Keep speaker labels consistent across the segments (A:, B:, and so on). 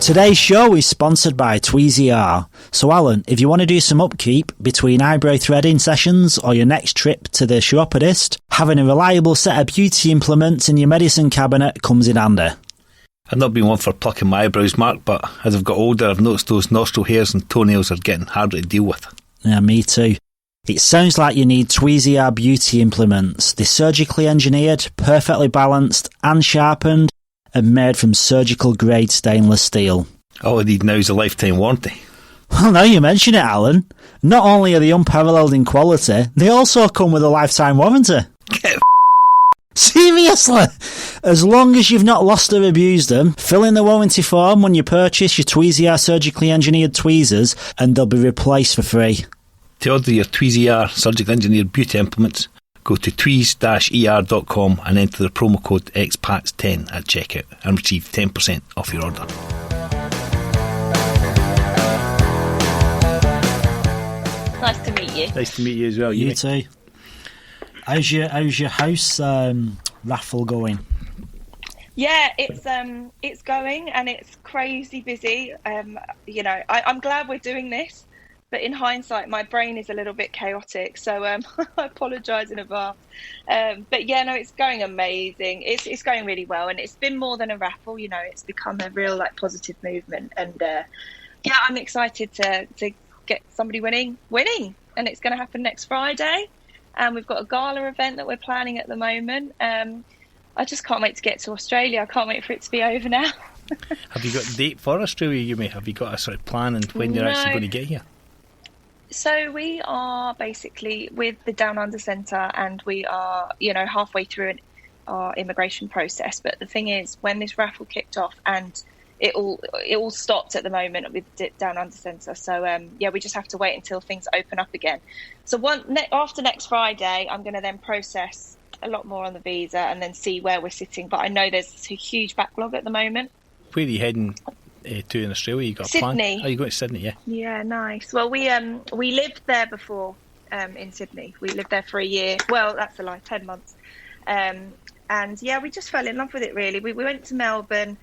A: Today's show is sponsored by Tweezy R. So Alan, if you want to do some upkeep between eyebrow threading sessions or your next trip to the chiropodist, having a reliable set of beauty implements in your medicine cabinet comes in handy.
B: I've not been one for plucking my eyebrows, Mark, but as I've got older, I've noticed those nostril hairs and toenails are getting harder to deal with.
A: Yeah, me too. It sounds like you need Tweezy R beauty implements. They're surgically engineered, perfectly balanced and sharpened, and made from surgical-grade stainless steel.
B: All I need now is a lifetime warranty.
A: Well, now you mention it, Alan. Not only are they unparalleled in quality, they also come with a lifetime warranty. Seriously? As long as you've not lost or abused them, fill in the warranty form when you purchase your Tweezy R surgically engineered tweezers and they'll be replaced for free.
B: To order your Tweezy R surgically engineered beauty implements, go to tweez-er.com and enter the promo code expats10 at checkout and receive 10% off your order.
C: Nice to meet you.
B: Nice to meet you as well.
A: You too. How's your house raffle going?
C: Yeah, it's going and it's crazy busy. I'm glad we're doing this, but in hindsight, my brain is a little bit chaotic, so I apologise in advance. But yeah, no, it's going amazing. It's going really well, and it's been more than a raffle. You know, it's become a real positive movement, and yeah, I'm excited to get somebody winning, and it's going to happen next Friday. And we've got a gala event that we're planning at the moment. I just can't wait to get to Australia. I can't wait for it to be over now.
B: Have you got a date for Australia, Yumi? Have you got a sort of plan and when you're actually going to get here?
C: So we are basically with the Down Under Centre, and we are, halfway through our immigration process. But the thing is, when this raffle kicked off, and it all stopped at the moment with Down Under Centre. So yeah, we just have to wait until things open up again. So after next Friday, I'm going to then process a lot more on the visa and then see where we're sitting. But I know there's a huge backlog at the moment.
B: Where are you heading to in Australia? You got a
C: Sydney.
B: plan? Oh, you're going to Sydney, yeah.
C: Yeah, nice. Well, we lived there before in Sydney. We lived there for a year. Well, that's a lie, 10 months. And yeah, we just fell in love with it, really. We went to Melbourne.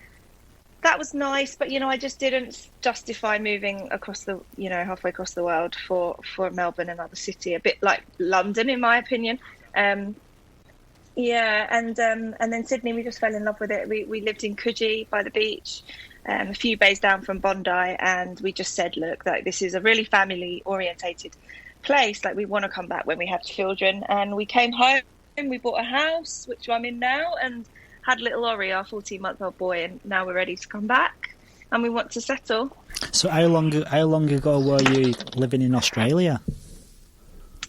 C: That was nice, but I just didn't justify moving across the halfway across the world for Melbourne, another city, a bit like London in my opinion. Yeah, and then Sydney, we just fell in love with it. We lived in Coogee by the beach, a few bays down from Bondi, and we just said, look, like, this is a really family orientated place. Like, we want to come back when we have children, and we came home. We bought a house, which I'm in now, and had little Ori, our 14-month-old boy, and now we're ready to come back and we want to settle.
A: So how long ago were you living in Australia?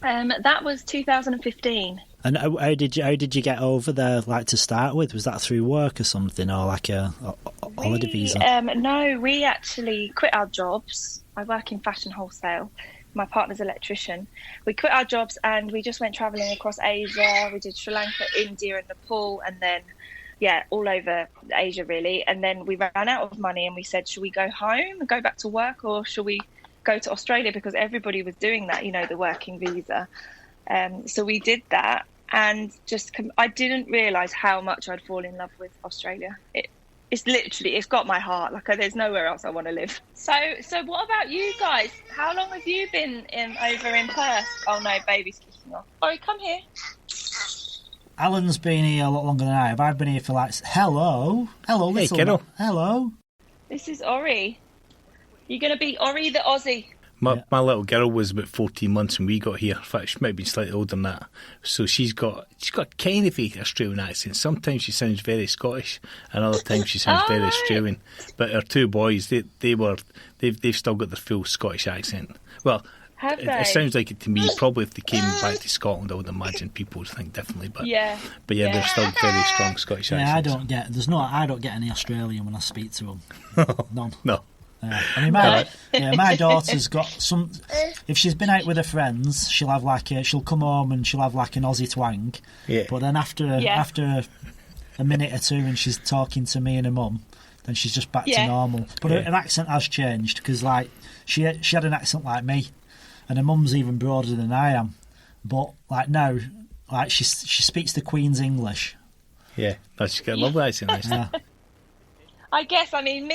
C: That was 2015.
A: And how did you get over there, like, to start with? Was that through work or something, or like a holiday visa?
C: No, we actually quit our jobs. I work in fashion wholesale. My partner's an electrician. We quit our jobs and we just went travelling across Asia. We did Sri Lanka, India and Nepal, and then all over Asia, really. And then we ran out of money and we said, should we go home and go back to work, or should we go to Australia? Because everybody was doing that, the working visa. So we did that, and I didn't realise how much I'd fall in love with Australia. It's got my heart. Like, there's nowhere else I want to live. So what about you guys? How long have you been over in Perth? Oh no, baby's kicking off. Ori, come here.
A: Alan's been here a lot longer than I have. I've been here for hello,
B: hey, kiddo.
A: Hello.
C: This is Ori. You're going to be Ori the Aussie.
B: My little girl was about 14 months when we got here. In fact, she might be slightly older than that. So she's got kind of an Australian accent. Sometimes she sounds very Scottish, and other times she sounds very Australian. But our two boys, they've still got their full Scottish accent. Well, it sounds like it to me. Probably if they came back to Scotland, I would imagine people would think differently. But yeah, they're still very strong Scottish accents.
A: I don't get any Australian when I speak to them. None.
B: No.
A: I mean, my daughter's got some. If she's been out with her friends, she'll have she'll come home and she'll have like an Aussie twang. Yeah. But then after a minute or two, and she's talking to me and her mum, then she's just back to normal. But her accent has changed, because like she had an accent like me, and her mum's even broader than I am. But like now, like she speaks the Queen's English.
B: Yeah, she's got a lovely accent.
C: I guess. I mean,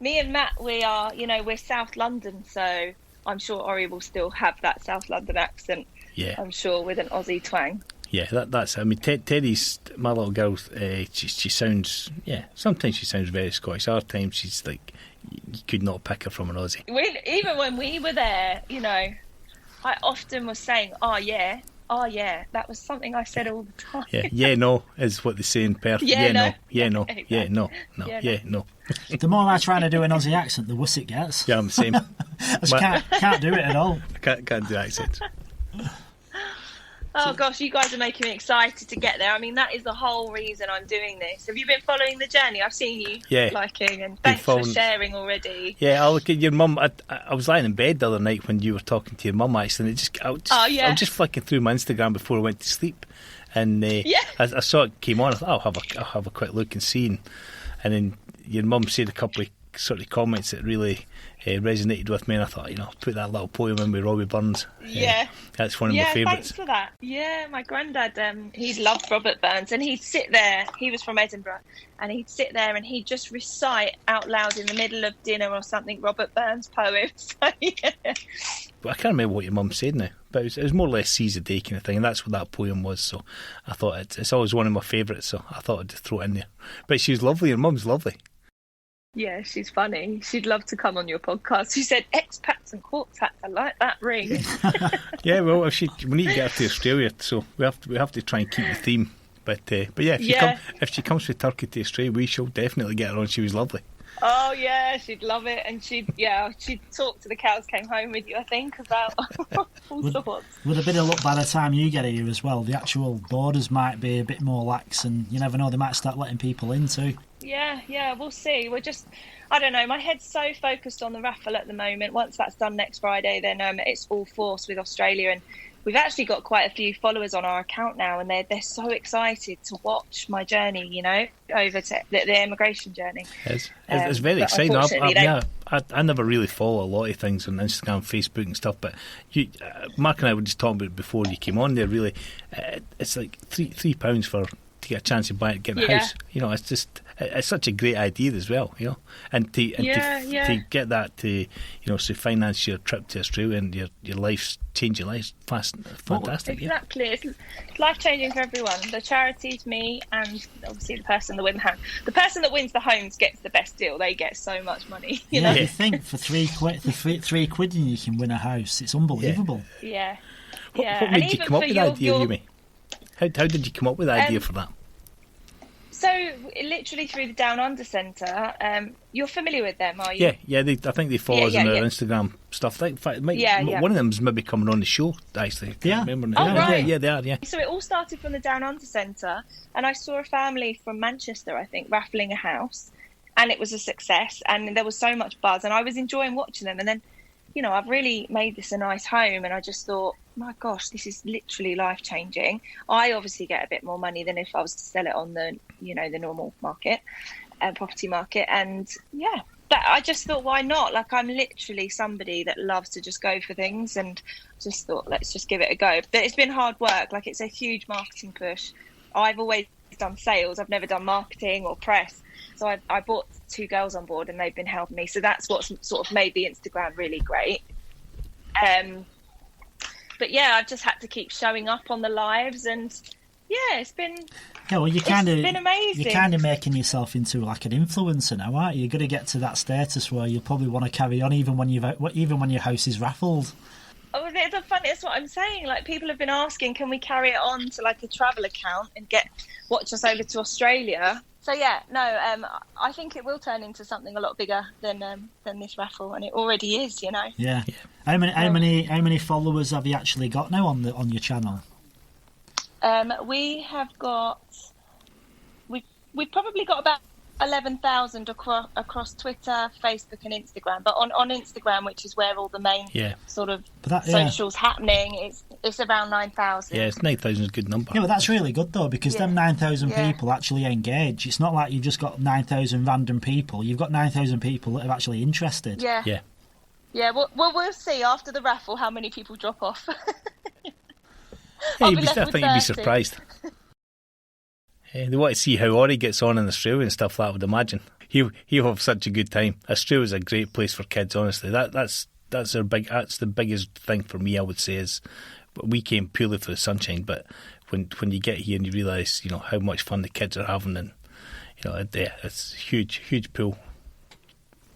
C: Me and Matt, we are, we're South London, so I'm sure Ori will still have that South London accent.
B: Yeah.
C: I'm sure, with an Aussie twang.
B: Yeah, that's. I mean, Teddy's my little girl. She sounds. Yeah, sometimes she sounds very Scottish. Other times she's like, you could not pick her from an Aussie.
C: Even when we were there, I often was saying, "Oh yeah, that was something I said all the time."
B: Yeah, no is what they say in Perth. No.
A: The more I try to do an Aussie accent, the worse it gets.
B: Yeah, I'm the same.
A: I just can't do it at all.
B: I can't do accents.
C: Oh gosh, you guys are making me excited to get there. I mean, that is the whole reason I'm doing this. Have you been following the journey? I've seen you liking, and thanks for sharing already.
B: Yeah, I'll look at your mum. I was lying in bed the other night when you were talking to your mum, actually, and I was just flicking through my Instagram before I went to sleep, and I saw it came on. I thought, I'll have a quick look and see, and then your mum said a couple of sort of comments that really resonated with me, and I thought, put that little poem in with Robbie Burns. That's one of my favourites.
C: Thanks for that. Yeah, my granddad, he loved Robert Burns, and he'd sit there, he was from Edinburgh, and he'd sit there and he'd just recite out loud in the middle of dinner or something Robert Burns poems. So, yeah.
B: But I can't remember what your mum said now, but it was more or less seize the day kind of thing, and that's what that poem was. So I thought it's always one of my favourites, so I thought I'd just throw it in there. But she was lovely, your mum's lovely.
C: Yeah, she's funny. She'd love to come on your podcast. She said expats and quartets. I like that ring.
B: Yeah, well, we need to get her to Australia, so we have to try and keep the theme. But yeah, if she comes from Turkey to Australia, we shall definitely get her on. She was lovely.
C: Oh yeah, she'd love it, and she'd talk to the cows came home with you, I think, about all sorts.
A: With a bit of luck, by the time you get here as well, the actual borders might be a bit more lax, and you never know, they might start letting people in too.
C: Yeah, we'll see. I don't know, my head's so focused on the raffle at the moment. Once that's done next Friday, then it's all force with Australia, and we've actually got quite a few followers on our account now, and they're so excited to watch my journey, over to the emigration journey.
B: It's very exciting. I never really follow a lot of things on Instagram, Facebook and stuff, but Mark and I were just talking about it before you came on there, really. It's like £3 to get a chance to getting a house. It's just... It's such a great idea as well, and to get that to so finance your trip to Australia and your life's change your life, fantastic.
C: Exactly, it's life changing for everyone. The charities, me, and obviously the person that wins the homes gets the best deal. They get so much money. You know?
A: You think for £3 quid you can win a house? It's unbelievable.
C: Yeah.
B: What made you come up with the idea, Yumi? How did you come up with the idea for that?
C: So, literally through the Down Under Centre, you're familiar with them, are you?
B: Yeah. I think they follow us on their Instagram stuff. In fact, one of them's maybe coming on the show, actually. I can't remember now.
C: Oh, right.
B: Yeah, they are, yeah.
C: So it all started from the Down Under Centre, and I saw a family from Manchester, I think, raffling a house, and it was a success, and there was so much buzz, and I was enjoying watching them, and then, I've really made this a nice home, and I just thought, my gosh, this is literally life-changing. I obviously get a bit more money than if I was to sell it on the, the normal market, property market. And I just thought, why not? Like, I'm literally somebody that loves to just go for things, and just thought, let's just give it a go. But it's been hard work. Like, it's a huge marketing push. I've always done sales. I've never done marketing or press. So I brought 2 girls on board, and they've been helping me. So that's what's sort of made the Instagram really great. But I've just had to keep showing up on the lives, and it's been been amazing.
A: You're kind of making yourself into like an influencer now, aren't you? You're going to get to that status where you'll probably want to carry on even when your house is raffled.
C: Oh, the fun is what I'm saying. Like, people have been asking, can we carry it on to like a travel account and watch us over to Australia? So I think it will turn into something a lot bigger than this raffle, and it already is,
A: Yeah. How many followers have you actually got now on your channel?
C: We have got we've probably got about 11,000 across Twitter, Facebook, and Instagram. But on Instagram, which is where all the main sort of socials happening, it's around 9,000.
B: Yeah, 9,000 is a good number.
A: Yeah, but that's really good though, because them 9,000 people actually engage. It's not like you've just got 9,000 random people. You've got 9,000 people that are actually interested.
C: Yeah. Well, we'll see after the raffle how many people drop off.
B: I think you'd be surprised. They want to see how Ori gets on in Australia and stuff like that, I would imagine. he'll have such a good time. Australia's a great place for kids. Honestly, that's the biggest thing for me. I would say is we came purely for the sunshine, but when you get here and you realise how much fun the kids are having, and it's huge pool.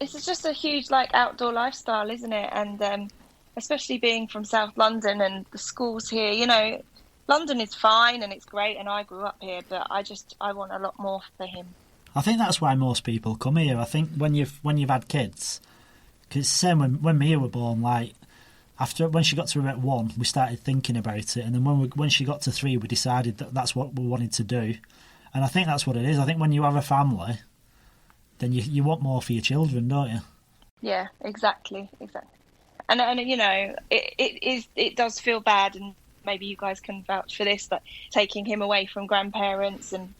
C: It's just a huge outdoor lifestyle, isn't it? And especially being from South London and the schools here, London is fine and it's great, and I grew up here, but I want a lot more for him.
A: I think that's why most people come here. I think when you've had kids, because it's the same when Mia were born. When she got to about 1, we started thinking about it, and then when she got to 3, we decided that that's what we wanted to do. And I think that's what it is. I think when you have a family, then you want more for your children, don't you?
C: Yeah, exactly. And it does feel bad, and maybe you guys can vouch for this, but taking him away from grandparents and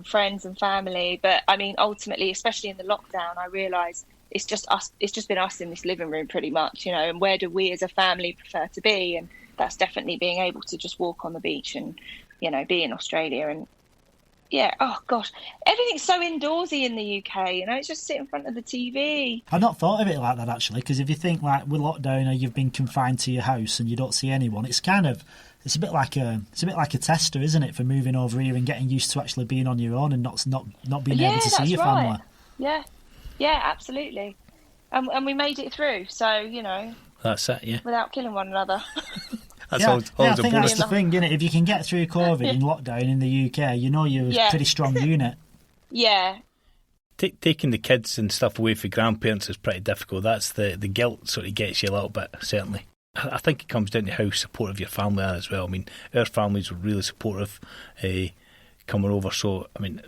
C: friends and family. But I mean, ultimately, especially in the lockdown, I realised it's just us. It's just been us in this living room pretty much, and where do we as a family prefer to be? And that's definitely being able to just walk on the beach and, be in Australia. And yeah, oh gosh, everything's so indoorsy in the UK, it's just sit in front of the TV.
A: I've not thought of it like that, actually, because if you think with lockdown or you've been confined to your house and you don't see anyone, it's a bit like a tester, isn't it, for moving over here and getting used to actually being on your own and not being able to see your family.
C: Yeah, absolutely. And we made it through, so
B: that's it. Yeah,
C: without killing one another.
A: I think that's the thing, isn't it? If you can get through COVID in lockdown in the UK, you're a pretty strong unit.
C: Yeah.
B: Taking the kids and stuff away from grandparents is pretty difficult. That's the guilt sort of gets you a little bit, certainly. I think it comes down to how supportive your family are as well. I mean, our families were really supportive coming over, so I mean,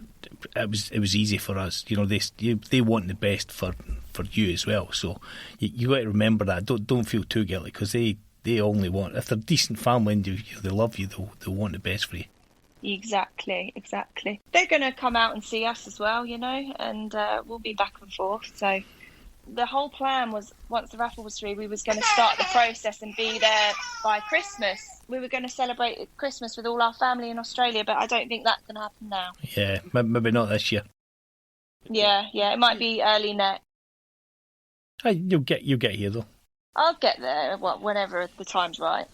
B: it was easy for us. They want the best for you as well. So you got to remember that. Don't feel too guilty, because they only want, if they're decent family and they love you, they'll want the best for you.
C: Exactly. They're going to come out and see us as well, and we'll be back and forth. So the whole plan was, once the raffle was through, we was going to start the process and be there by Christmas. We were going to celebrate Christmas with all our family in Australia, but I don't think that's going to happen now.
B: Yeah, maybe not this year.
C: Yeah, it might be early next.
B: You'll get here though.
C: I'll get there whenever the time's right,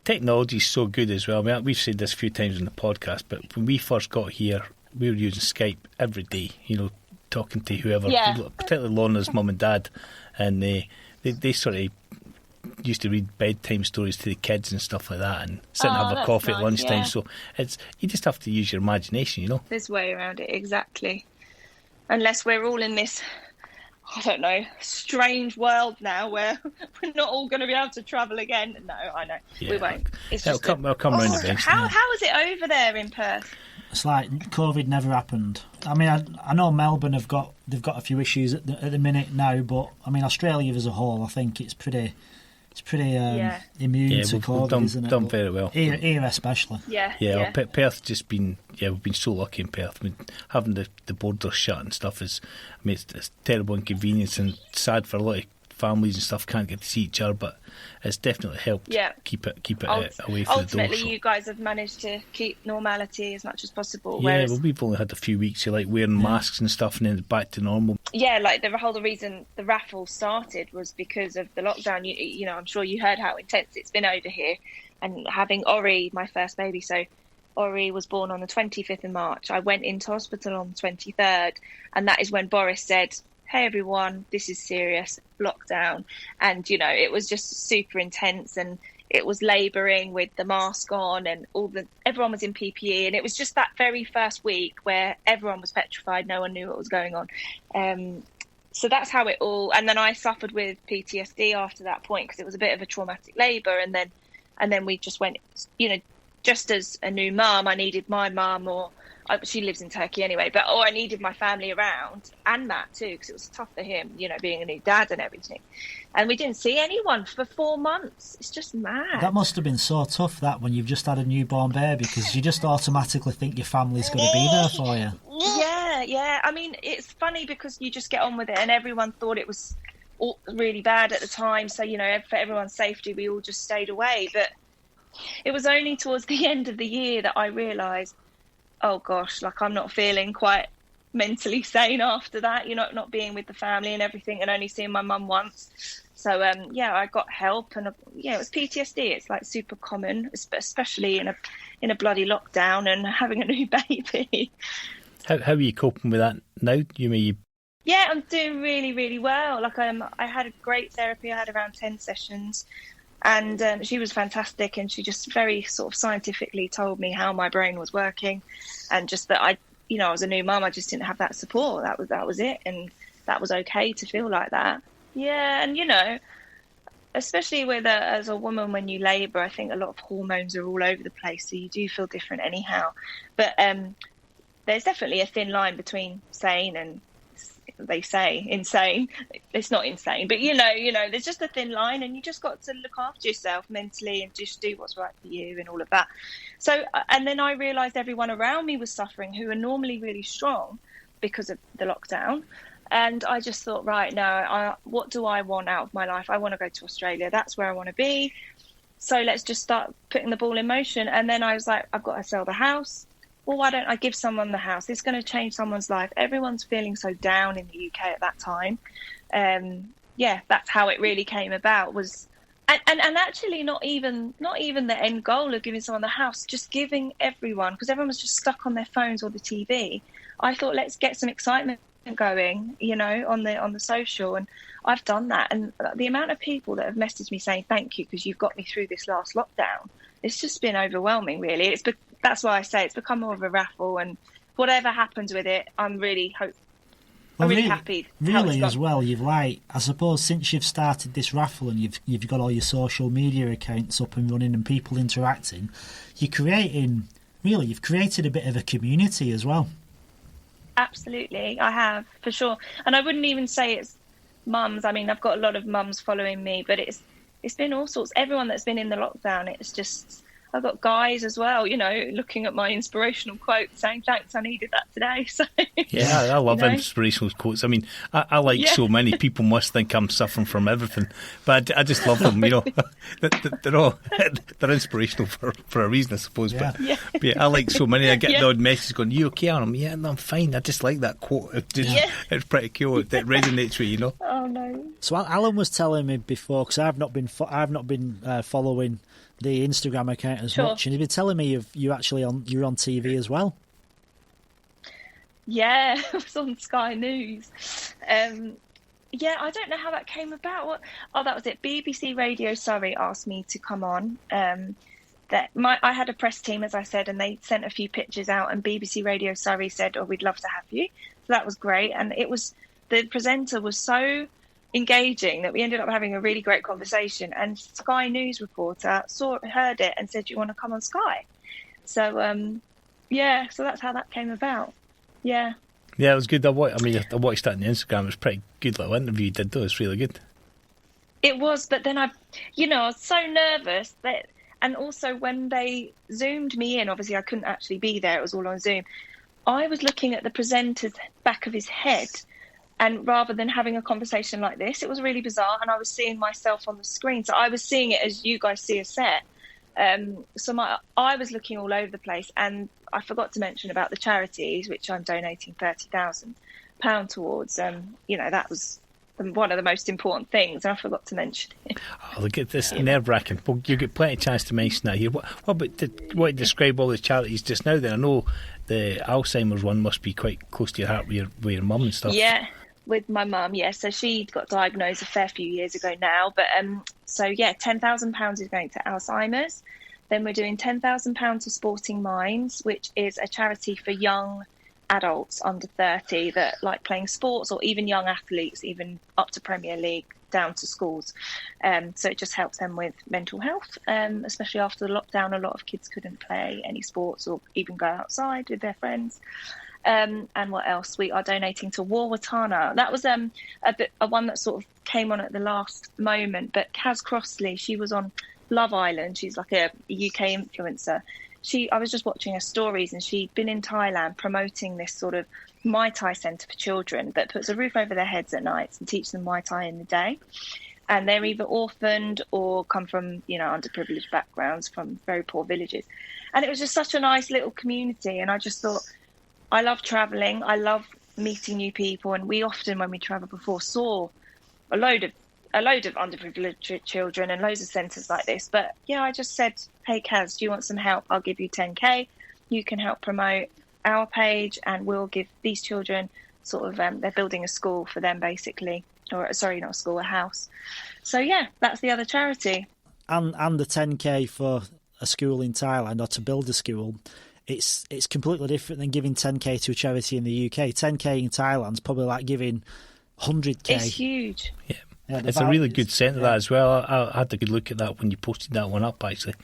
B: Technology's so good as well. I mean, we've said this a few times on the podcast, but when we first got here, we were using Skype every day, talking to whoever, particularly Lorna's mum and dad, and they sort of used to read bedtime stories to the kids and stuff like that, and sit and have a coffee at lunchtime. Yeah. So you just have to use your imagination,
C: There's a way around it, exactly. Unless we're all in this, I don't know, strange world now where we're not all going to be able to travel again. No, I know. Yeah, we won't.
B: It'll come round eventually.
C: How is it over there in Perth?
A: It's like COVID never happened. I mean, I know Melbourne they've got a few issues at the minute now, but I mean, Australia as a whole, I think it's pretty immune to COVID, isn't it?
B: Done very well.
A: Here especially.
C: Yeah.
B: Perth just been, we've been so lucky in Perth. I mean, having the borders shut and stuff it's terrible inconvenience and sad for a lot of families and stuff, can't get to see each other, but it's definitely helped keep it away from the door.
C: Ultimately, you guys have managed to keep normality as much as possible.
B: Yeah, well, we've only had a few weeks of wearing masks and stuff, and then back to normal.
C: Yeah, the reason the raffle started was because of the lockdown. I'm sure you heard how intense it's been over here, and having Ori, my first baby. So Ori was born on the 25th of March. I went into hospital on the 23rd, and that is when Boris said, "Hey everyone, this is serious, lockdown." And it was just super intense, and it was labouring with the mask on, and everyone was in PPE, and it was just that very first week where everyone was petrified, no one knew what was going on. So that's how it all, and then I suffered with PTSD after that point, because it was a bit of a traumatic labour, and then we just went, just as a new mum, I needed my mum, she lives in Turkey anyway, I needed my family around, and Matt too, because it was tough for him, being a new dad and everything. And we didn't see anyone for 4 months. It's just mad.
A: That must have been so tough, that, when you've just had a newborn baby, because you just automatically think your family's going to be there for you.
C: Yeah. I mean, it's funny because you just get on with it, and everyone thought it was all really bad at the time. So, for everyone's safety, we all just stayed away. But it was only towards the end of the year that I realised, oh gosh, I'm not feeling quite mentally sane after that, not being with the family and everything, and only seeing my mum once. So I got help, and it was PTSD. It's like super common, especially in a bloody lockdown and having a new baby.
B: How are you coping with that now, Yumi?
C: Yeah, I'm doing really, really well. Like I had a great therapy. I had around 10 sessions, and she was fantastic. And she just very sort of scientifically told me how my brain was working, and just that I was a new mum. I just didn't have that support. That was it, and that was okay to feel like that. Yeah, and especially as a woman when you labour, I think a lot of hormones are all over the place, so you do feel different anyhow. But there's definitely a thin line between sane and, they say, insane. It's not insane, but there's just a thin line, and you just got to look after yourself mentally and just do what's right for you and all of that. So, and then I realised everyone around me was suffering who are normally really strong because of the lockdown. And I just thought, right, now, what do I want out of my life? I want to go to Australia. That's where I want to be. So let's just start putting the ball in motion. And then I was like, I've got to sell the house. Well, why don't I give someone the house? It's going to change someone's life. Everyone's feeling so down in the UK at that time. That's how it really came about. And actually not even the end goal of giving someone the house, just giving everyone, because everyone was just stuck on their phones or the TV. I thought, let's get some excitement going, on the social, and I've done that. And the amount of people that have messaged me saying thank you because you've got me through this last lockdown, it's just been overwhelming, really. That's why I say it's become more of a raffle, and whatever happens with it, I'm really happy.
A: Really, as well, I suppose since you've started this raffle and you've got all your social media accounts up and running and people interacting, you've created a bit of a community as well.
C: Absolutely, I have, for sure. And I wouldn't even say it's mums. I mean, I've got a lot of mums following me, but it's been all sorts. Everyone that's been in the lockdown, it's just, I've got guys as well, looking at my inspirational quotes saying, thanks, I needed that today. So
B: yeah, I love inspirational quotes. I mean, I like so many. People must think I'm suffering from everything, but I just love them, they're inspirational for a reason, I suppose. Yeah. But yeah, I like so many. I get the odd message going, you okay? And I'm, no, I'm fine. I just like that quote. It's pretty cool. It resonates with you,
C: Oh, no.
A: So Alan was telling me before, because I've not been following the Instagram account as much, and he'd been telling me you're on TV as well.
C: Yeah, I was on Sky News. I don't know how that came about. That was it. BBC Radio Surrey asked me to come on. I had a press team, as I said, and they sent a few pictures out, and BBC Radio Surrey said, we'd love to have you. So that was great. And the presenter was so engaging that we ended up having a really great conversation, and Sky News reporter heard it and said, you want to come on Sky? So so that's how that came about. Yeah,
B: it was good. I watched that on the Instagram. It was a pretty good little interview you did, though. It's really good.
C: It was, but then I was so nervous that, and also when they zoomed me in, obviously I couldn't actually be there, it was all on Zoom. I was looking at the presenter's back of his head, and rather than having a conversation like this, it was really bizarre, and I was seeing myself on the screen. So I was seeing it as you guys see a set. I was looking all over the place, and I forgot to mention about the charities, which I'm donating £30,000 towards. That was one of the most important things, and I forgot to mention it.
B: Oh, look at this, nerve-wracking. Well, you get plenty of chance to mention that here. What describe all the charities just now then? I know the Alzheimer's one must be quite close to your heart with your mum and stuff. Yeah,
C: with my mum, yeah. So she got diagnosed a fair few years ago now. But £10,000 is going to Alzheimer's. Then we're doing £10,000 to Sporting Minds, which is a charity for young adults under 30 that like playing sports, or even young athletes, even up to Premier League, down to schools. So it just helps them with mental health, especially after the lockdown. A lot of kids couldn't play any sports or even go outside with their friends. And what else? We are donating to Wawatana. That was a one that sort of came on at the last moment. But Kaz Crossley, she was on Love Island. She's like a UK influencer. I was just watching her stories, and she'd been in Thailand promoting this sort of Muay Thai centre for children that puts a roof over their heads at night and teach them Muay Thai in the day. And they're either orphaned or come from, underprivileged backgrounds, from very poor villages. And it was just such a nice little community. And I just thought, I love travelling. I love meeting new people. And we often, when we travel before, saw a load of underprivileged children and loads of centres like this. But yeah, I just said, hey Kaz, do you want some help? I'll give you 10k. You can help promote our page, and we'll give these children sort of they're building a school for them basically, or sorry, not a school, a house. So yeah, that's the other charity.
A: And the 10k for a school in Thailand, or to build a school, it's completely different than giving 10k to a charity in the UK. 10k in Thailand's probably like giving 100k.
C: It's huge.
B: Yeah. It's a really good centre, that as well. I had a good look at that when you posted that one up, actually.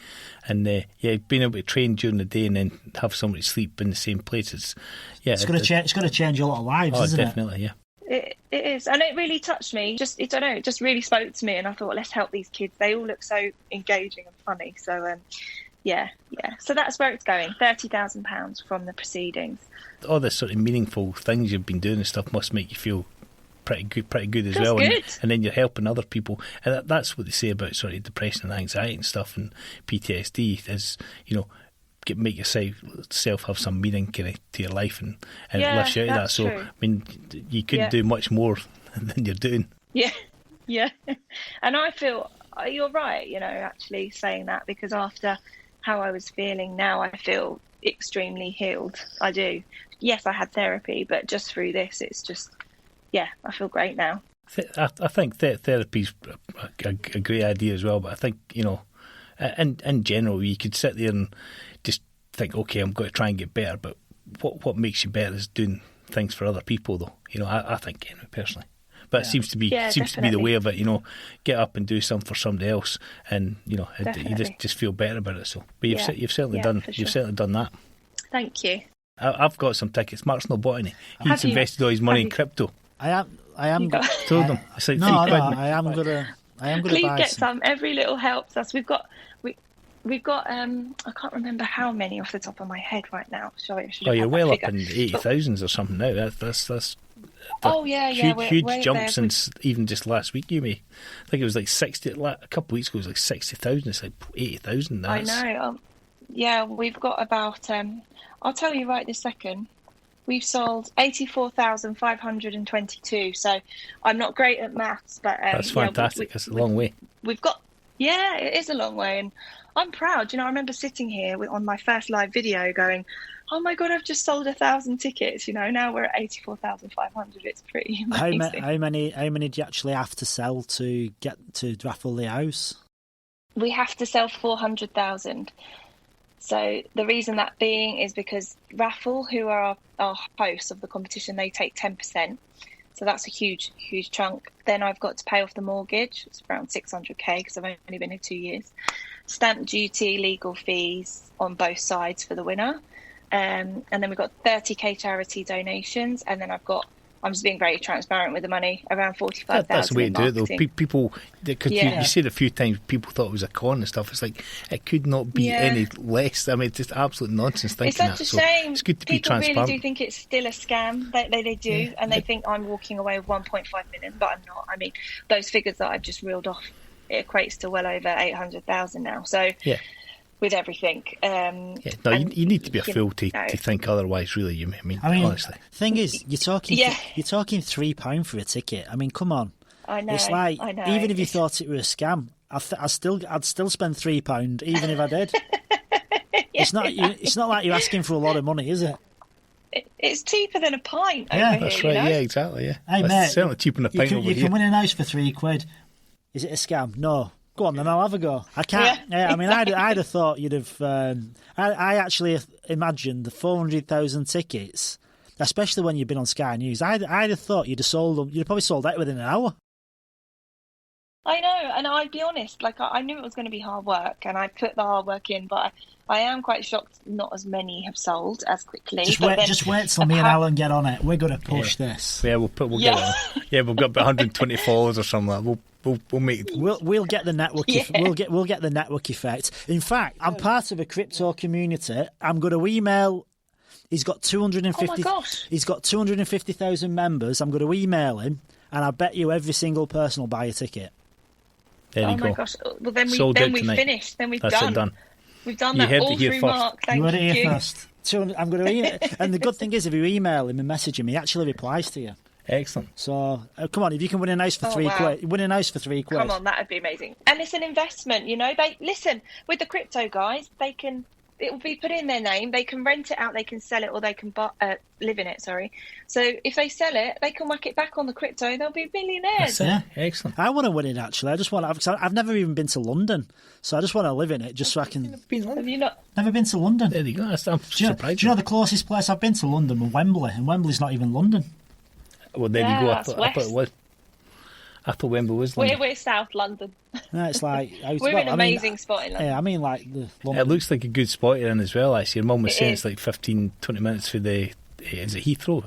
B: And being able to train during the day and then have somebody sleep in the same place, it's going
A: to change a lot of lives, isn't it?
B: Definitely, yeah.
C: It is, and it really touched me. It just really spoke to me, and I thought, let's help these kids. They all look so engaging and funny. So, yeah. So that's where it's going. £30,000 from the proceedings. All
B: the sort of meaningful things you've been doing and stuff must make you feel pretty good as
C: Feels
B: well.
C: Good.
B: And then you're helping other people. And that's what they say about sort of depression and anxiety and stuff and PTSD is, make yourself have some meaning to your life and it lifts you out of that. So,
C: true.
B: I mean, you couldn't do much more than you're doing.
C: Yeah. And I feel, you're right, actually saying that, because after how I was feeling, now I feel extremely healed. I do. Yes, I had therapy, but just through this, it's just, I feel great now.
B: I think therapy's a great idea as well, but I think, in general, you could sit there and just think, okay, I'm going to try and get better, but what makes you better is doing things for other people, though. I think, personally. But it seems to be the way of it, get up and do something for somebody else, and you just feel better about it. So, but you've certainly done that.
C: Thank you.
B: I've got some tickets. Mark's not bought any. He's invested all his money in crypto.
A: I am.
B: Told them. It's like
A: I am gonna
C: Please
A: buy
C: get some. Every little helps us. We've got. I can't remember how many off the top of my head right now. Sorry, I should have
B: you're
C: had
B: well
C: that
B: up in 80,000s or something now. That's huge jump since even just last week, Yumi. I think it was like 60. A couple of weeks ago, it was like 60,000. It's like 80,000 now.
C: I know. We've got about. I'll tell you right this second. We've sold 84,522. So I'm not great at maths, but
B: that's fantastic. It's a long way.
C: We've got. Yeah, it is a long way, and I'm proud. I remember sitting here on my first live video going, oh my God, I've just sold 1,000 tickets. Now we're at 84,500. It's pretty amazing.
A: How many do you actually have to sell to get to raffle the house?
C: We have to sell 400,000. So the reason that being is because Raffle, who are our hosts of the competition, they take 10%. So that's a huge, huge chunk. Then I've got to pay off the mortgage. It's around 600k because I've only been here 2 years. Stamp duty, legal fees on both sides for the winner. And then we've got 30k charity donations. And then I'm just being very transparent with the money, around 45,000.
B: That's the way to do it, though. People, because you said a few times, people thought it was a con and stuff. It's like, it could not be any less. I mean, it's just absolute nonsense thinking that.
C: It's such a shame.
B: It's good to be transparent.
C: People really do think it's still a scam. They do, and they think I'm walking away with 1.5 million, but I'm not. I mean, those figures that I've just reeled off, it equates to well over 800,000 now. So, with everything.
B: You need to be a fool to think otherwise, really. I mean, honestly.
A: Thing is, you're talking £3 for a ticket. I mean, come on.
C: I know.
A: It's like, even if you thought it were a scam, I'd still spend £3 even if I did. It's not like you're asking for a lot of money, is it?
C: It's cheaper than a pint.
A: Yeah,
B: that's
C: here,
B: right. Yeah, exactly. Yeah,
A: hey, mate,
B: certainly cheaper than a pint over here.
A: You can win a house for £3. Is it a scam? No. Go on, then I'll have a go. I can't. Yeah. I mean, I'd have thought you'd have. I actually imagined the 400,000 tickets, especially when you've been on Sky News. I'd have thought you'd have sold them. You'd have probably sold that within an hour.
C: I know, and I'd be honest. Like I knew it was going to be hard work, and I put the hard work in. But I am quite shocked not as many have sold as quickly.
A: Just wait till me and Alan get on it. We're going to push this.
B: Yeah, we'll get on. Yeah, we've got about 120 followers or something like that.
A: We'll get the network. We'll get the network effect. In fact, I'm part of a crypto community. I'm going to email. He's got 250.
C: Oh my gosh.
A: He's got 250,000 members. I'm going to email him, and I bet you every single person will buy a ticket.
B: There you go.
C: Oh my gosh. Well, then we've finished. Then we've done.
B: It done.
C: We've done that all through Mark. Thank you.
A: You heard it here first. I'm going to email. And the good thing is, if you email him and message him, he actually replies to you.
B: Excellent.
A: So, come on, if you can win a house for £3, win a house for £3.
C: Come on, that would be amazing. And it's an investment, you know. They listen with the crypto guys. It will be put in their name. They can rent it out. They can sell it, or they can live in it. Sorry. So if they sell it, they can whack it back on the crypto. They'll be millionaires.
A: Yeah,
B: excellent.
A: I want to win it. Actually, I just want to. I've never even been to London, so I just want to live in it, just so I can.
C: Have you not?
A: Never been to London.
B: There you go. I'm surprised.
A: Do you know the closest place I've been to London was Wembley, and Wembley's not even London.
B: Well, there you go. I thought it was. I thought Wembley was London.
C: We're South London.
A: No, it's like...
C: We're an amazing spot in London.
A: Yeah, I mean, like...
B: It looks like a good spot you're in as well, actually. Your mum was saying it's like 15, 20 minutes for the... Is it Heathrow?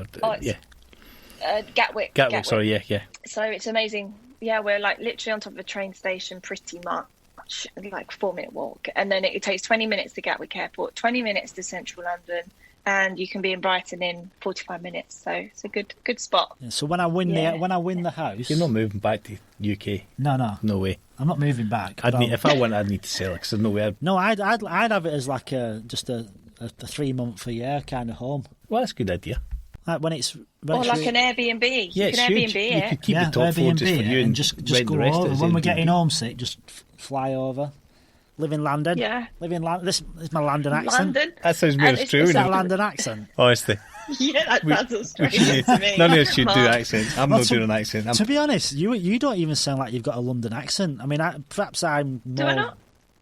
C: Gatwick.
B: Gatwick, sorry, yeah.
C: So it's amazing. Yeah, we're like literally on top of a train station pretty much, like 4-minute walk. And then it takes 20 minutes to Gatwick Airport, 20 minutes to central London, and you can be in Brighton in 45 minutes. So it's a good spot.
A: Yeah, so when I win the house,
B: you're not moving back to UK. No way.
A: I'm not moving back.
B: If I went, I'd need to sell it because there's no way.
A: I'd have it as like just a 3-month a year kind of home.
B: Well, that's a good idea.
A: Like when it's
C: or like an Airbnb.
B: Yeah,
C: you can Airbnb it.
B: You could keep the top floor just for you and
A: just go over. When we're getting homesick, just fly over. Live in London.
C: Yeah.
A: This is my London accent.
C: London.
B: That sounds more Australian.
A: Is that a London accent?
B: Honestly.
C: Yeah, that sounds Australian to me.
B: None of us should do accents. I'm not doing an accent.
A: To be honest, you don't even sound like you've got a London accent. I mean, perhaps I'm more...
C: Do I not?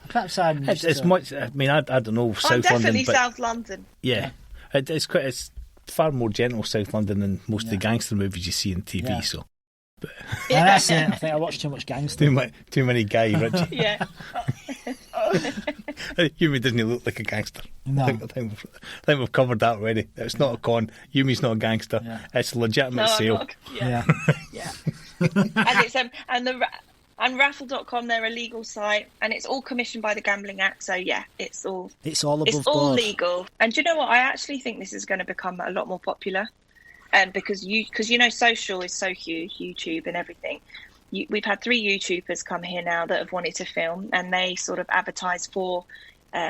A: Perhaps I'm...
B: It's much... I mean, I don't know South London,
C: I'm definitely South London.
B: Yeah. It's far more gentle South London than most of the gangster movies you see on TV, so... But
A: that's it. I think I watch too much gangster.
B: Too many Guy Ritchie.
C: Yeah.
B: Yumi doesn't look like a gangster.
A: No.
B: I think we've covered that already. It's not a con. Yumi's not a gangster. Yeah. It's a legitimate sale.
C: Yeah. And raffle.com, they're a legal site, and it's all commissioned by the Gambling Act. So yeah, it's all legal. And do you know what? I actually think this is going to become a lot more popular. Because social is so huge, YouTube and everything. We've had 3 YouTubers come here now that have wanted to film, and they sort of advertise for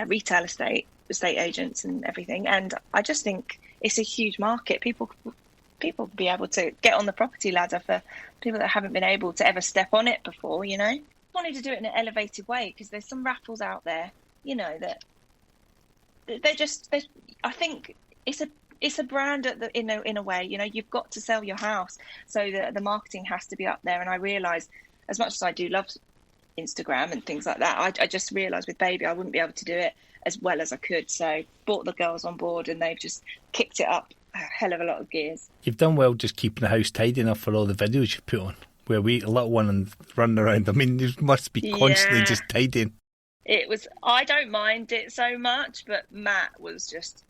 C: retail estate agents and everything. And I just think it's a huge market. People be able to get on the property ladder for people that haven't been able to ever step on it before. You know, I wanted to do it in an elevated way because there's some raffles out there, you know, that I think it's a brand in a way, you know, you've got to sell your house. So the marketing has to be up there. And I realised, as much as I do love Instagram and things like that, I just realised with baby, I wouldn't be able to do it as well as I could. So brought the girls on board and they've just kicked it up a hell of a lot of gears.
B: You've done well just keeping the house tidy enough for all the videos you put on, where we, a little one and running around. I mean, you must be constantly just tidying.
C: I don't mind it so much, but Matt was just...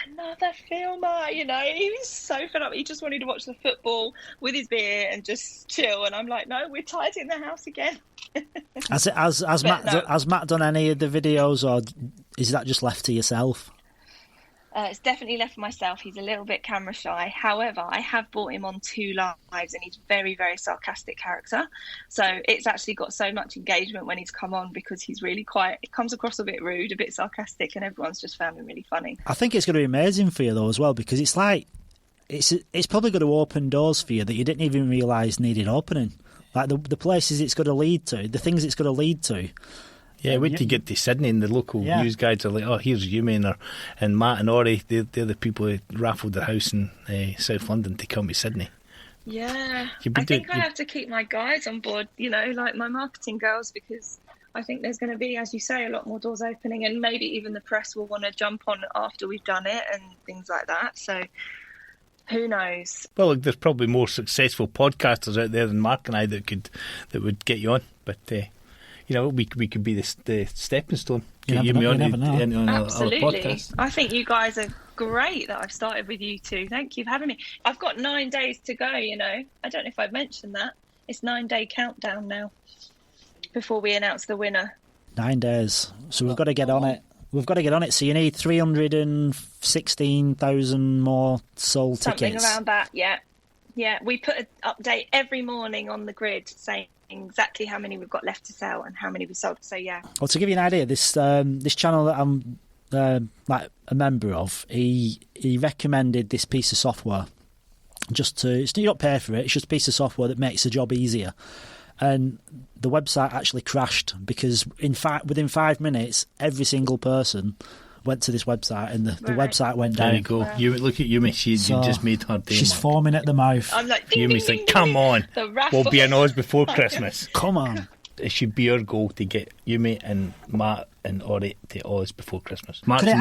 C: another filmer, you know. He was so fed up. He just wanted to watch the football with his beer and just chill. And I'm like, no, we're tidying the house again.
A: Has Matt done any of the videos, or is that just left to yourself?
C: It's definitely left for myself. He's a little bit camera shy. However, I have brought him on 2 lives, and he's very, very sarcastic character. So it's actually got so much engagement when he's come on because he's really quiet. It comes across a bit rude, a bit sarcastic, and everyone's just found him really funny.
A: I think it's going to be amazing for you though as well, because it's like it's probably going to open doors for you that you didn't even realise needed opening. Like the places it's going to lead to, the things it's going to lead to.
B: Yeah, wait till you get to Sydney and the local news guides are like, oh, here's Yumi and Matt and Ori. They're the people who raffled their house in South London to come to Sydney.
C: Yeah, I think I have to keep my guys on board, you know, like my marketing girls, because I think there's going to be, as you say, a lot more doors opening, and maybe even the press will want to jump on after we've done it and things like that. So who knows?
B: Well, look, there's probably more successful podcasters out there than Mark and I that would get you on, but... you know, we could be the stepping stone.
A: You never know.
C: Absolutely.
B: Other podcasts.
C: I think you guys are great that I've started with you two. Thank you for having me. I've got 9 days to go, you know. I don't know if I've mentioned that. It's 9-day countdown now before we announce the winner.
A: 9 days. So we've got to get on it. So you need 316,000 more sold tickets.
C: Something around that, yeah. Yeah, we put an update every morning on the grid saying exactly how many we've got left to sell and how many we sold. So yeah.
A: Well, to give you an idea, this channel that like a member of, he recommended this piece of software just to, you don't pay for it, it's just a piece of software that makes the job easier. And the website actually crashed because in fact within 5 minutes every single person went to this website and the website went down.
B: There you go. Wow. You look at Yumi, you just made her day.
A: She's foaming at the mouth.
C: I'm like, ding,
B: Yumi's
C: ding,
B: like,
C: ding,
B: come on, we'll be in Oz before Christmas.
A: Come on.
B: It should be our goal to get Yumi and Matt and Ori to Oz before Christmas.
A: Mark's
B: the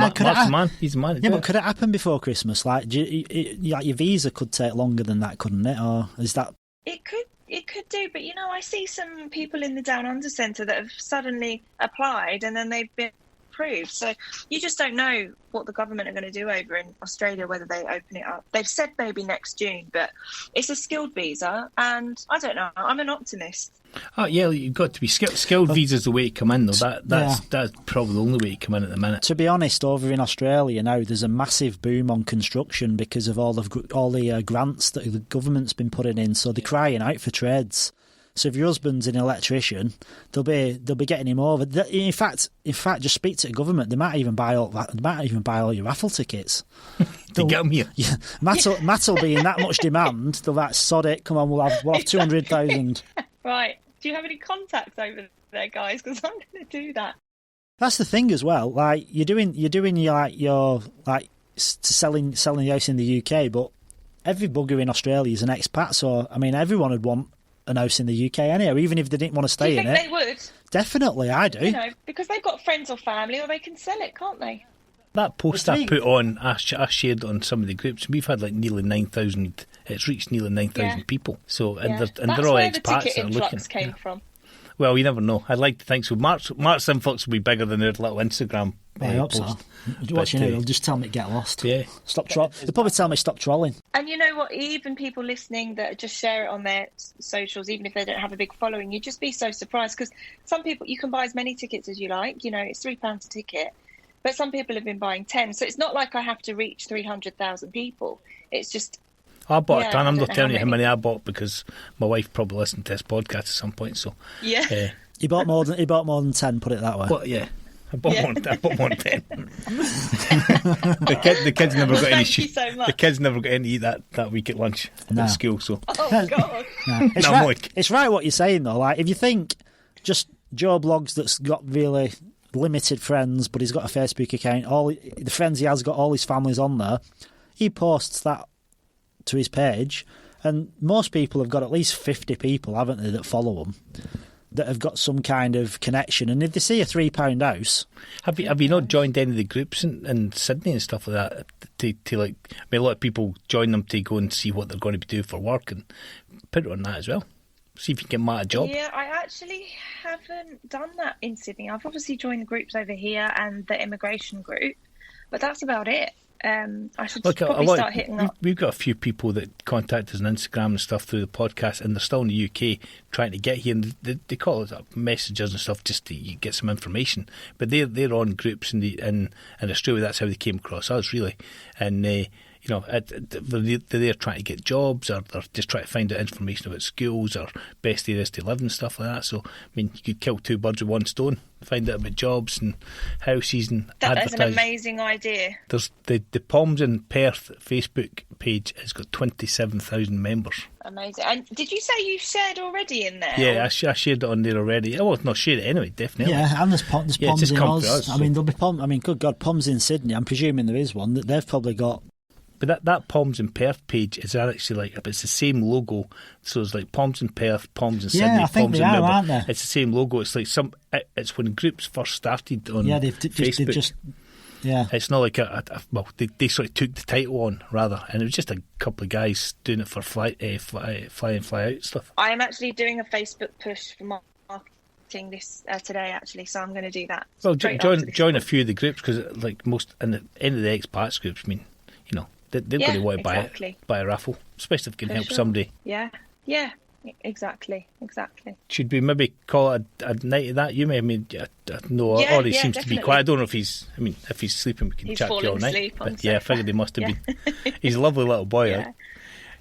B: man. He's the man.
A: Yeah, but could it happen before Christmas? Like, like your visa could take longer than that, couldn't it? Or is that?
C: It could do, but I see some people in the Down Under Centre that have suddenly applied and then they've been approved. So you just don't know what the government are going to do over in Australia, whether they open it up. They've said maybe next June, but it's a skilled visa, and I don't know. I'm an optimist.
B: Oh yeah, you've got to be skilled visas the way to come in though. That's probably the only way to come in at the minute.
A: To be honest, over in Australia now, there's a massive boom on construction because of all the grants that the government's been putting in. So they're crying out for trades. So if your husband's an electrician, they'll be getting him over. In fact, just speak to the government. They might even buy all that. They might even buy all your raffle tickets.
B: To get them here.
A: Yeah, Matt'll be in that much demand. They'll like, sod it. Come on, we'll have 200,000.
C: Right. Do you have any contacts over there, guys? Because I'm going to do that.
A: That's the thing as well. Like you're doing your selling the house in the UK, but every bugger in Australia is an expat. So I mean, everyone would want an house in the UK anyhow, even if they didn't want to stay in it.
C: Do you think they would?
A: Definitely, I do.
C: Because they've got friends or family, or they can sell it, can't they?
B: That post I put on, I shared on some of the groups. We've had like nearly 9,000. It's reached nearly 9,000 people. So they're all expats that are looking.
C: Came from.
B: Well, you never know. I'd like to think so. Mark's influx will be bigger than their little Instagram
A: I hope
B: post.
A: So. Watching it, they'll just tell me to get lost.
B: Yeah.
A: They'll probably tell me stop trolling.
C: And you know what? Even people listening that just share it on their socials, even if they don't have a big following, you'd just be so surprised because some people, you can buy as many tickets as you like. It's £3 a ticket. But some people have been buying 10. So it's not like I have to reach 300,000 people. It's just...
B: I bought a ton. I'm not telling you how many I bought because my wife probably listened to this podcast at some point. So
C: yeah,
A: he bought more than 10. Put it that way.
B: Well, yeah, I bought more than 10. the kids never got any.
C: Thank you so much.
B: The kids never got any to eat that week at lunch at school. So
C: oh god,
A: no. It's right what you're saying though. Like if you think just Joe Blogs that's got really limited friends, but he's got a Facebook account. All the friends he has got, all his family's on there. He posts that to his page, and most people have got at least 50 people, haven't they, that follow him, that have got some kind of connection. And if they see a £3 house,
B: have you not joined any of the groups in Sydney and stuff like that? To like, I mean, a lot of people join them to go and see what they're going to be doing for work, and put it on that as well. See if you can get Matt a job.
C: Yeah, I actually haven't done that in Sydney. I've obviously joined the groups over here and the immigration group, but that's about it. I should probably start hitting up.
B: We've got a few people that contact us on Instagram and stuff through the podcast, and they're still in the UK trying to get here, and they call us up messages and stuff just to get some information. But they're on groups in Australia. That's how they came across us, really. And they're there trying to get jobs, or they're just trying to find out information about schools or best areas to live and stuff like that. So, I mean, you could kill two birds with one stone, find out about jobs and houses and advertise.
C: That's an amazing idea.
B: There's the Palms in Perth Facebook page has got 27,000 members.
C: Amazing. And did you say you shared already in there?
B: Yeah, I shared it on there already. Well, not shared it anyway, definitely.
A: Yeah, and there's Palms in Oz. I mean, there'll be Palms. I mean, good God, Palms in Sydney. I'm presuming there is one that they've probably got.
B: But that Palms in Perth page is actually like, it's the same logo. So it's like Palms in Perth, Palms in Sydney,
A: I think
B: Palms
A: they
B: in
A: are,
B: Melbourne.
A: aren't they?
B: It's the same logo. It's like it's when groups first started on Facebook. It's not like they sort of took the title on rather, and it was just a couple of guys doing it for fly in, fly out stuff.
C: I am actually doing a Facebook push for marketing this today, actually, so I'm going to do that.
B: Well, join a few of the groups because, like most, in any of the expats groups, I mean, they're going to want to buy a raffle, especially if it can help somebody.
C: Yeah, exactly.
B: Should we maybe call it a night of that? You may. I mean, Ori seems to be quiet. I don't know if he's sleeping. We can chat to you all night. But I figured he must have been. He's a lovely little boy.
C: Yeah.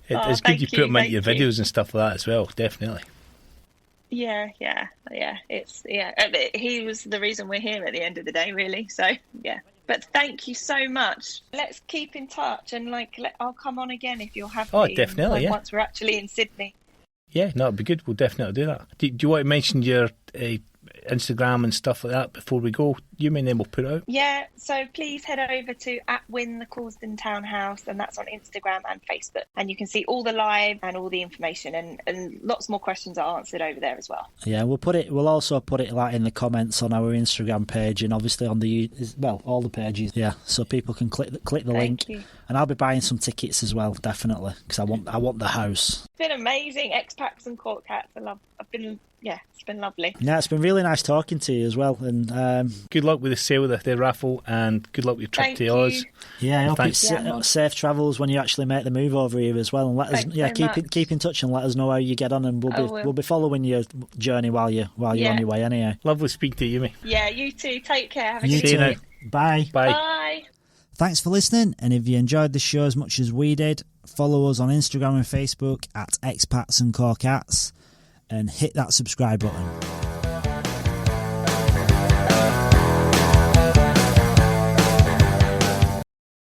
B: Right? It's good you put him into your videos and stuff like that as well. Definitely.
C: Yeah. He was the reason we're here at the end of the day, really. So yeah. But thank you so much. Let's keep in touch, and I'll come on again if you're happy.
B: Oh, definitely,
C: once we're actually in Sydney.
B: Yeah, no, it'd be good. We'll definitely do that. Do you want to mention your Instagram and stuff like that before we go, Yumi, and then we'll put it out?
C: Yeah, so please head over to @WinTheCausden Townhouse, and that's on Instagram and Facebook. And you can see all the live and all the information, and lots more questions are answered over there as well.
A: Yeah, we'll also put it like in the comments on our Instagram page, and obviously on all the pages. Yeah, so people can click the link.
C: You.
A: And I'll be buying some tickets as well, definitely, because I want the house.
C: It's been amazing, expats and court cats. It's been lovely.
A: Yeah, it's been really nice talking to you as well. And
B: good luck with the sale of the raffle, and good luck with your trip to Oz.
A: Yeah, I hope it's safe travels when you actually make the move over here as well. And let us, keep in touch and let us know how you get on, and we'll be following your journey while you're on your way anyway.
B: Lovely speaking to you, Yumi.
C: Yeah, you too. Take care. Have a
A: good
C: day.
A: Bye.
C: Bye.
A: Thanks for listening, and if you enjoyed the show as much as we did, follow us on Instagram and Facebook @expats and corecats, and hit that subscribe button.